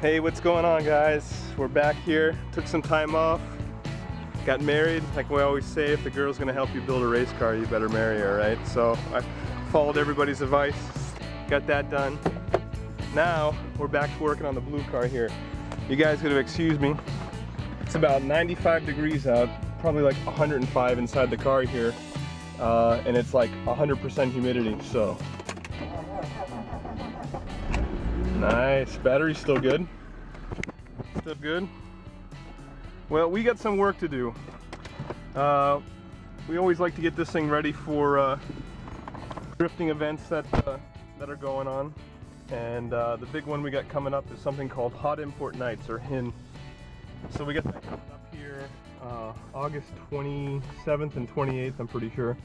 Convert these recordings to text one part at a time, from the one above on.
Hey, what's going on, guys? We're back here. Took some time off. Got married. Like we always say, if the girl's gonna help you build a race car, you better marry her, right? So I followed everybody's advice. Got that done. Now we're back to working on the blue car here. You guys gotta excuse me. It's about 95 degrees out, probably like 105 inside the car here, and it's like 100% humidity. So nice. Battery's still good. Still good. Well, we got some work to do. We always like to get this thing ready for drifting events that are going on. And the big one we got coming up is something called Hot Import Nights, or HIN. So we got that coming up here August 27th and 28th, I'm pretty sure.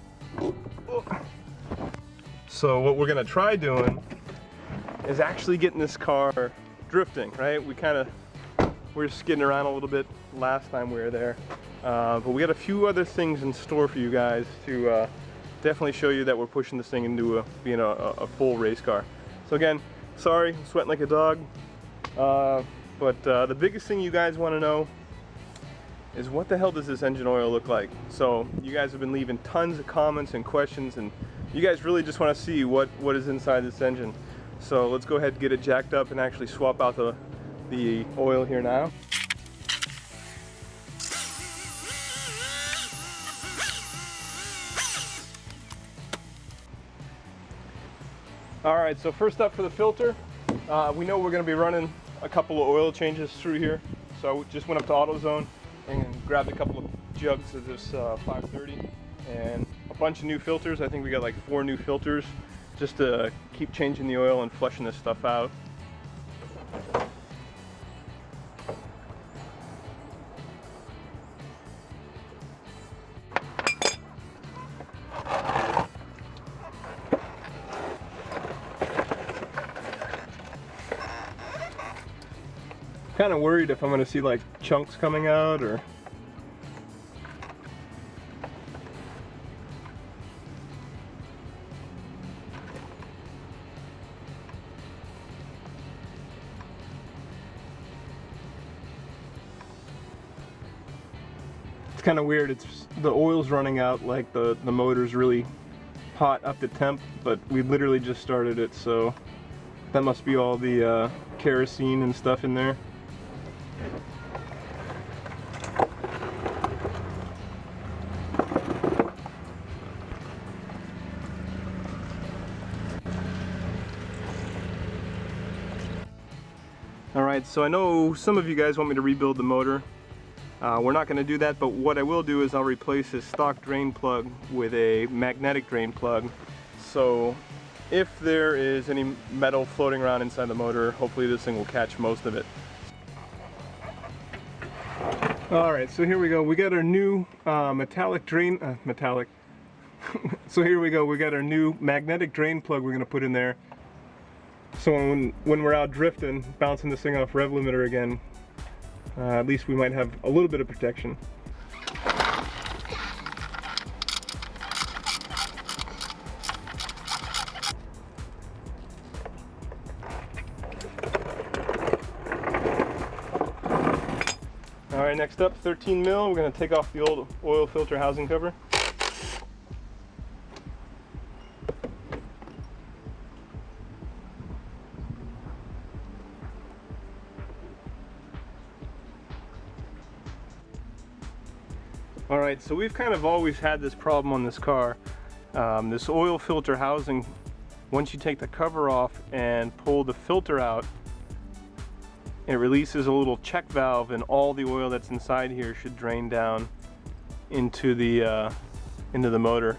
So what we're gonna try doing is actually getting this car drifting, right? We're just skidding around a little bit last time we were there. But we got a few other things in store for you guys to definitely show you that we're pushing this thing into being a full race car. So again, sorry, I'm sweating like a dog. But the biggest thing you guys want to know is what the hell does this engine oil look like? So you guys have been leaving tons of comments and questions, and you guys really just want to see what is inside this engine. So let's go ahead and get it jacked up and actually swap out the oil here now. Alright, so first up for the filter, we know we're going to be running a couple of oil changes through here. So I just went up to AutoZone and grabbed a couple of jugs of this 530 and a bunch of new filters. I think we got like 4 new filters just to keep changing the oil and flushing this stuff out. Kind of worried if I'm going to see like chunks coming out or it's kind of weird. It's the oil's running out, like the motor's really hot up to temp, but we literally just started it, so that must be all the kerosene and stuff in there. Alright, so I know some of you guys want me to rebuild the motor. We're not going to do that, but what I will do is I'll replace this stock drain plug with a magnetic drain plug. So if there is any metal floating around inside the motor, hopefully this thing will catch most of it. Alright, so here we go. We got our new metallic drain, so here we go. We got our new magnetic drain plug we're going to put in there. So when we're out drifting, bouncing this thing off rev limiter again, at least we might have a little bit of protection. Alright, next up, 13 mil. We're going to take off the old oil filter housing cover. Alright, so we've kind of always had this problem on this car. This oil filter housing, once you take the cover off and pull the filter out, it releases a little check valve, and all the oil that's inside here should drain down into the motor.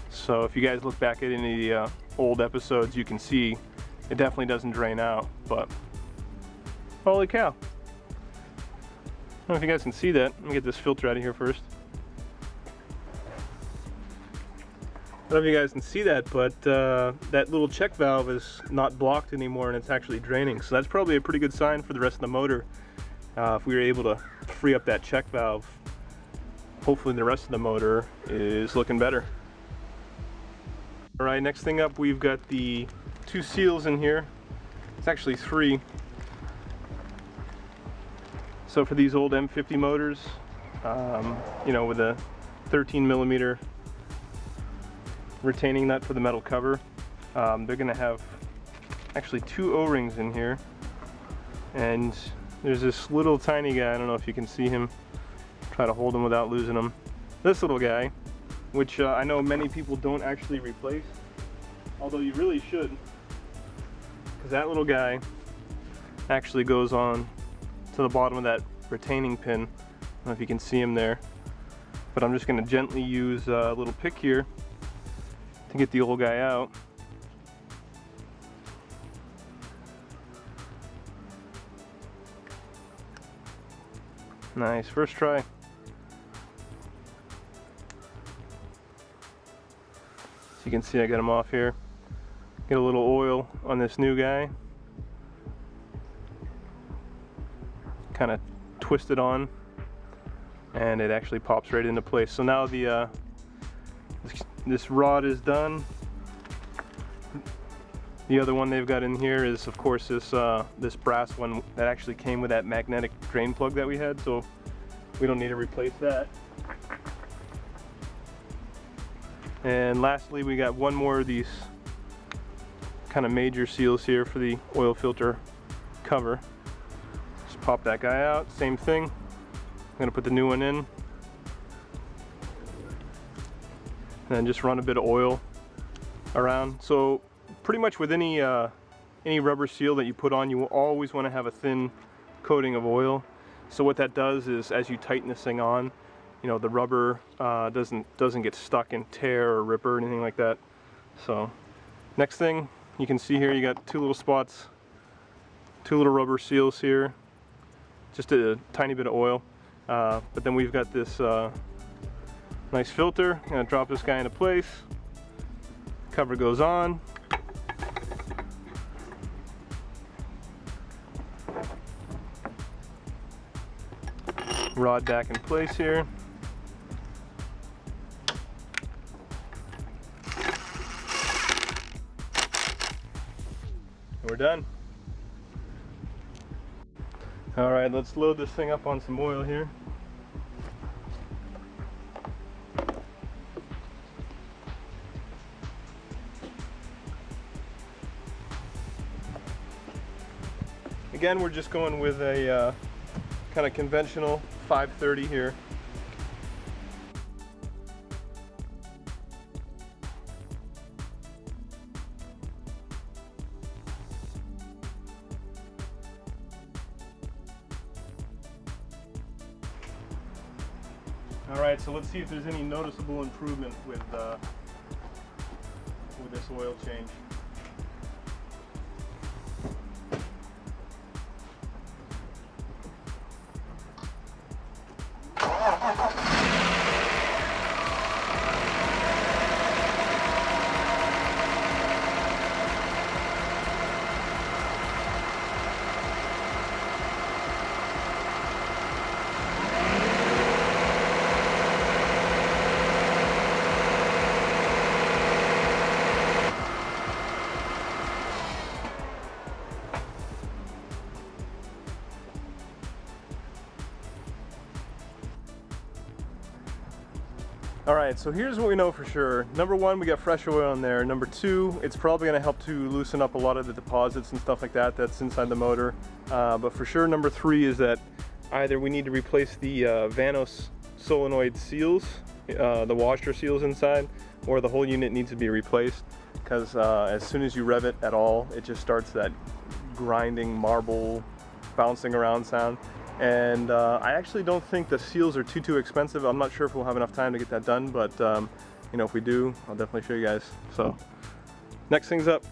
So if you guys look back at any of the old episodes, you can see it definitely doesn't drain out, but holy cow. I don't know if you guys can see that. Let me get this filter out of here first. I don't know if you guys can see that, but that little check valve is not blocked anymore and it's actually draining. So that's probably a pretty good sign for the rest of the motor. If we were able to free up that check valve, hopefully the rest of the motor is looking better. Alright, next thing up, we've got the 2 seals in here. It's actually 3. So for these old M50 motors, you know, with a 13mm retaining nut for the metal cover, they're going to have actually 2 O-rings in here, and there's this little tiny guy. I don't know if you can see him. Try to hold him without losing him. This little guy, which I know many people don't actually replace, although you really should, because that little guy actually goes on to the bottom of that retaining pin. I don't know if you can see him there, but I'm just going to gently use a little pick here to get the old guy out. Nice, first try. So you can see I got him off here. Get a little oil on this new guy. Kind of twist it on, and it actually pops right into place. So now the this rod is done. The other one they've got in here is, of course, this brass one that actually came with that magnetic drain plug that we had, so we don't need to replace that. And lastly, we got one more of these kind of major seals here for the oil filter cover. Just pop that guy out, same thing. I'm gonna put the new one in, and then just run a bit of oil around. So pretty much with any rubber seal that you put on, you will always want to have a thin coating of oil. So what that does is, as you tighten this thing on, you know, the rubber doesn't get stuck and tear or rip or anything like that. So next thing you can see here, you got 2 little spots, 2 little rubber seals here, just a tiny bit of oil. But then we've got this nice filter. I'm gonna drop this guy into place. Cover goes on. Rod back in place here. We're done. All right, let's load this thing up on some oil here. Again, we're just going with a kind of conventional 530 here. All right, so let's see if there's any noticeable improvement with this oil change. Alright, so here's what we know for sure. Number 1, we got fresh oil in there. Number 2, it's probably going to help to loosen up a lot of the deposits and stuff like that that's inside the motor. But for sure, number 3 is that either we need to replace the Vanos solenoid seals, the washer seals inside, or the whole unit needs to be replaced, because as soon as you rev it at all, it just starts that grinding marble bouncing around sound. And I actually don't think the seals are too expensive. I'm not sure if we'll have enough time to get that done, but you know, if we do, I'll definitely show you guys. So next thing's up.